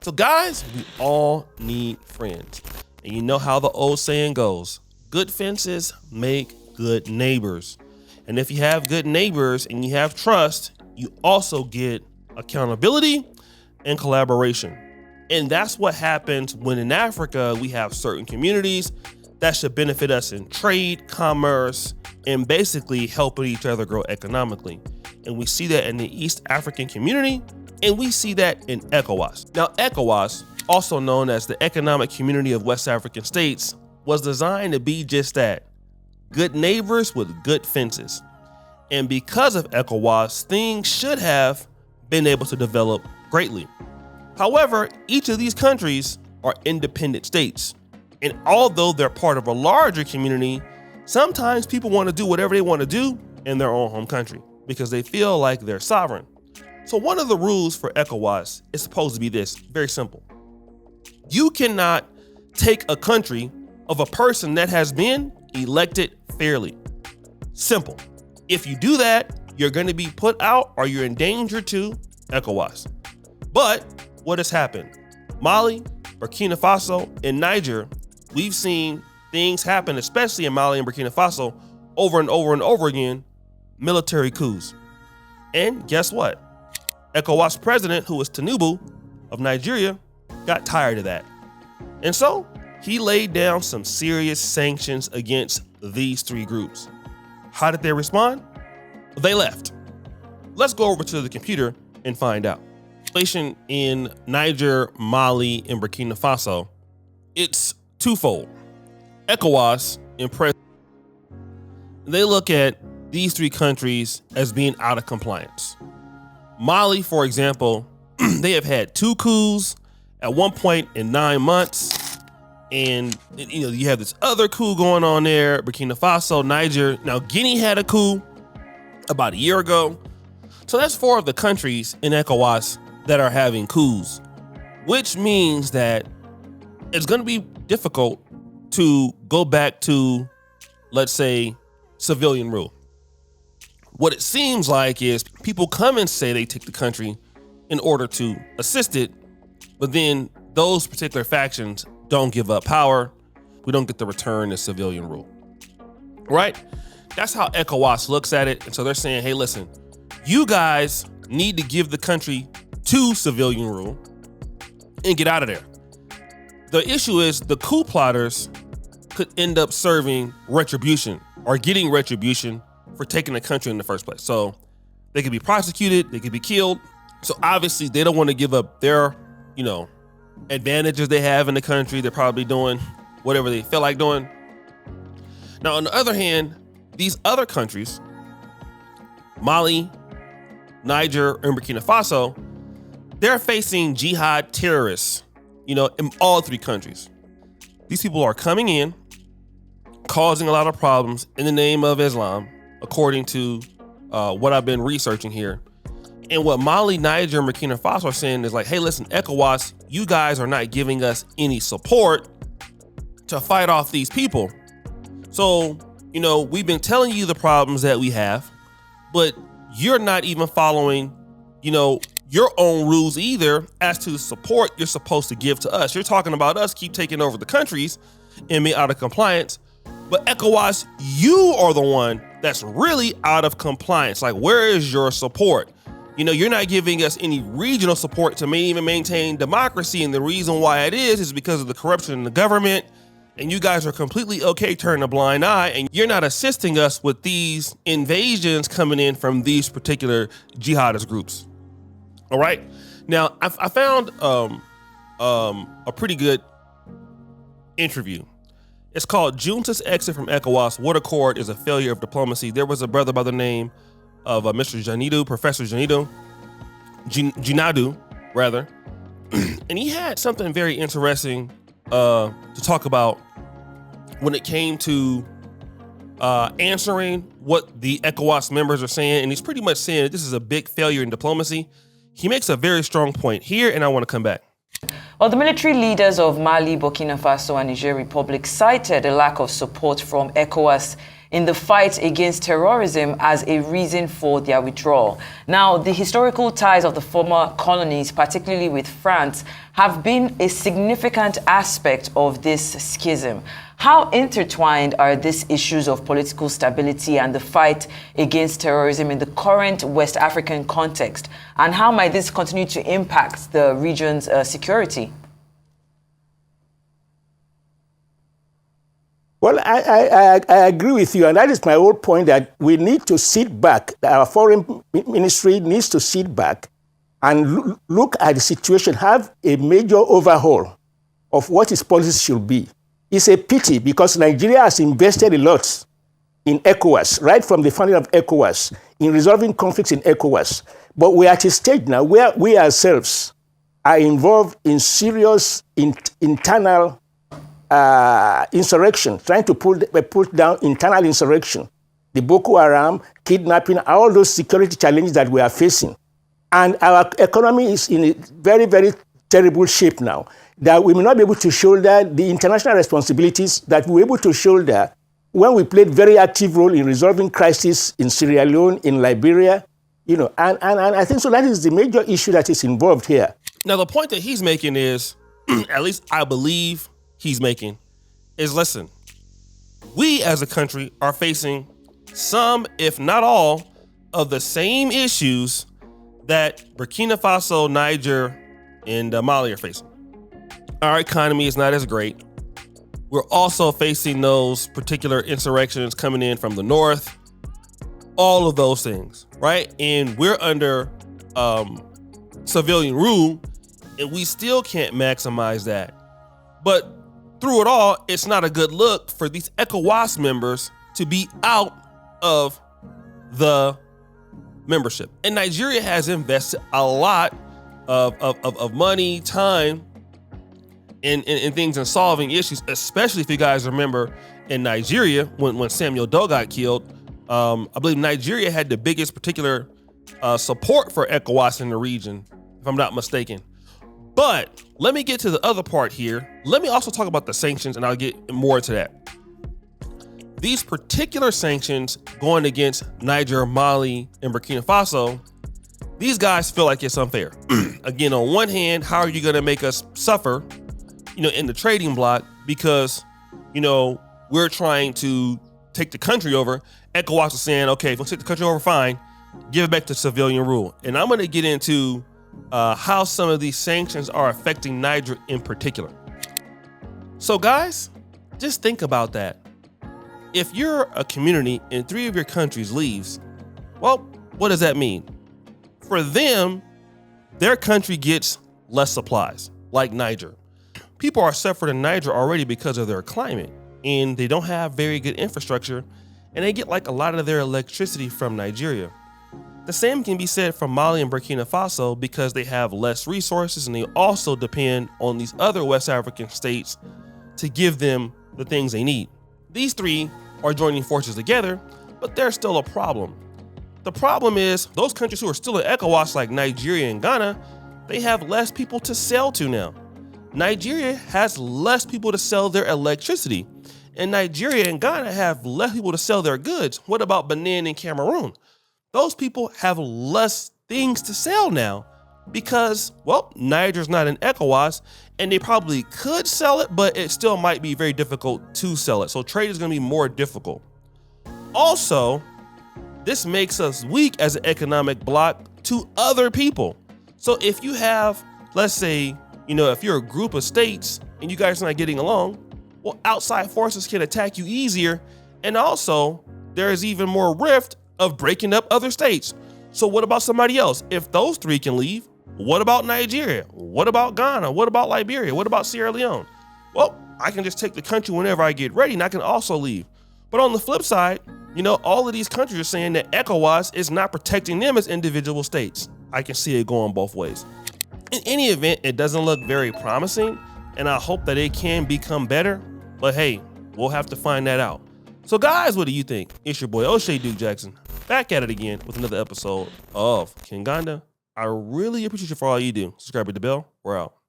So guys, we all need friends. And you know how the old saying goes, good fences make good neighbors. And if you have good neighbors and you have trust, you also get accountability and collaboration. And that's what happens when in Africa, we have certain communities that should benefit us in trade, commerce, and basically helping each other grow economically. And we see that in the East African community, and we see that in ECOWAS. Now, ECOWAS, also known as the Economic Community of West African States, was designed to be just that, good neighbors with good fences. And because of ECOWAS, things should have been able to develop greatly. However, each of these countries are independent states. And although they're part of a larger community, sometimes people want to do whatever they want to do in their own home country because they feel like they're sovereign. So one of the rules for ECOWAS is supposed to be this, very simple. You cannot take a country of a person that has been elected fairly. Simple. If you do that, you're going to be put out or you're in danger to ECOWAS. But what has happened? Mali, Burkina Faso, and Niger, we've seen things happen, especially in Mali and Burkina Faso, over and over and over again, military coups. And guess what? ECOWAS president, who was Tinubu of Nigeria, got tired of that. And so he laid down some serious sanctions against these three groups. How did they respond? They left. Let's go over to the computer and find out. Situation in Niger, Mali, and Burkina Faso, it's twofold. ECOWAS and President, they look at these three countries as being out of compliance. Mali, for example, they have had 2 coups at one point in 9 months. And you have this other coup going on there, Burkina Faso, Niger. Now, Guinea had a coup about a year ago. So that's 4 of the countries in ECOWAS that are having coups, which means that it's going to be difficult to go back to, let's say, civilian rule. What it seems like is people come and say they take the country in order to assist it, but then those particular factions don't give up power. We don't get the return to civilian rule, right? That's how ECOWAS looks at it. And so they're saying, hey, listen, you guys need to give the country to civilian rule and get out of there. The issue is the coup plotters could end up serving retribution or getting retribution for taking the country in the first place. So they could be prosecuted, they could be killed. So obviously they don't want to give up their, advantages they have in the country. They're probably doing whatever they feel like doing. Now, on the other hand, these other countries, Mali, Niger, and Burkina Faso, they're facing jihad terrorists, in all 3 countries. These people are coming in, causing a lot of problems in the name of Islam, according to what I've been researching here. And what Mali, Niger, and Burkina Faso are saying is like, hey, listen, ECOWAS, you guys are not giving us any support to fight off these people. So, we've been telling you the problems that we have, but you're not even following, your own rules either as to the support you're supposed to give to us. You're talking about us keep taking over the countries and be out of compliance. But ECOWAS, you are the one that's really out of compliance. Like, where is your support? You're not giving us any regional support to even maintain democracy. And the reason why it is because of the corruption in the government. And you guys are completely okay turning a blind eye. And you're not assisting us with these invasions coming in from these particular jihadist groups. All right. Now, I found a pretty good interview. It's called Junta's Exit from ECOWAS. What Accord is a Failure of Diplomacy. There was a brother by the name of Mr. Janadu, Professor Janadu, rather. And he had something very interesting to talk about when it came to answering what the ECOWAS members are saying. And he's pretty much saying that this is a big failure in diplomacy. He makes a very strong point here, and I want to come back. Well, the military leaders of Mali, Burkina Faso, and Niger Republic cited a lack of support from ECOWAS in the fight against terrorism as a reason for their withdrawal. Now, the historical ties of the former colonies, particularly with France, have been a significant aspect of this schism. How intertwined are these issues of political stability and the fight against terrorism in the current West African context? And how might this continue to impact the region's security? Well, I agree with you, and that is my whole point, that we need to sit back. Our foreign ministry needs to sit back and look at the situation, have a major overhaul of what its policies should be. It's a pity because Nigeria has invested a lot in ECOWAS, right from the founding of ECOWAS, in resolving conflicts in ECOWAS. But we're at a stage now where we ourselves are involved in serious internal insurrection, trying to put down internal insurrection, the Boko Haram, kidnapping, all those security challenges that we are facing. And our economy is in a very, very terrible shape now, that we may not be able to shoulder the international responsibilities that we were able to shoulder when we played very active role in resolving crises in Sierra Leone, in Liberia, and I think so that is the major issue that is involved here. Now, the point that he's making is, at least I believe he's making, is listen, we as a country are facing some, if not all, of the same issues that Burkina Faso, Niger, and Mali are facing. Our economy is not as great. We're also facing those particular insurrections coming in from the north, all of those things, right? And we're under civilian rule, and we still can't maximize that. But through it all, it's not a good look for these ECOWAS members to be out of the membership. And Nigeria has invested a lot of money, time, in things and solving issues, especially if you guys remember in Nigeria when Samuel Doe got killed. I believe Nigeria had the biggest particular support for ECOWAS in the region, if I'm not mistaken. But let me get to the other part here. Let me also talk about the sanctions, and I'll get more to that. These particular sanctions going against Niger, Mali, and Burkina Faso, these guys feel like it's unfair. Again, on one hand, how are you going to make us suffer, in the trading block because, we're trying to take the country over. ECOWAS is saying, okay, if we take the country over, fine, give it back to civilian rule. And I'm going to get into how some of these sanctions are affecting Niger in particular. So guys, just think about that. If you're a community and 3 of your countries leaves, well, what does that mean? For them, their country gets less supplies, like Niger. People are suffering in Niger already because of their climate, and they don't have very good infrastructure, and they get like a lot of their electricity from Nigeria. The same can be said for Mali and Burkina Faso because they have less resources, and they also depend on these other West African states to give them the things they need. These 3 are joining forces together, but there's still a problem. The problem is those countries who are still in ECOWAS, like Nigeria and Ghana, they have less people to sell to now. Nigeria has less people to sell their electricity, and Nigeria and Ghana have less people to sell their goods. What about Benin and Cameroon? Those people have less things to sell now because, well, Niger's not in ECOWAS, and they probably could sell it, but it still might be very difficult to sell it. So trade is going to be more difficult. Also, this makes us weak as an economic bloc to other people. So if you have, let's say, if you're a group of states and you guys are not getting along, well, outside forces can attack you easier. And also, there is even more rift of breaking up other states. So what about somebody else? If those 3 can leave, what about Nigeria? What about Ghana? What about Liberia? What about Sierra Leone? Well, I can just take the country whenever I get ready, and I can also leave. But on the flip side, all of these countries are saying that ECOWAS is not protecting them as individual states. I can see it going both ways. In any event, it doesn't look very promising, and I hope that it can become better. But hey, we'll have to find that out. So guys, what do you think? It's your boy O'Shea Duke Jackson, back at it again with another episode of Kinganda. I really appreciate you for all you do. Subscribe, hit the bell. We're out.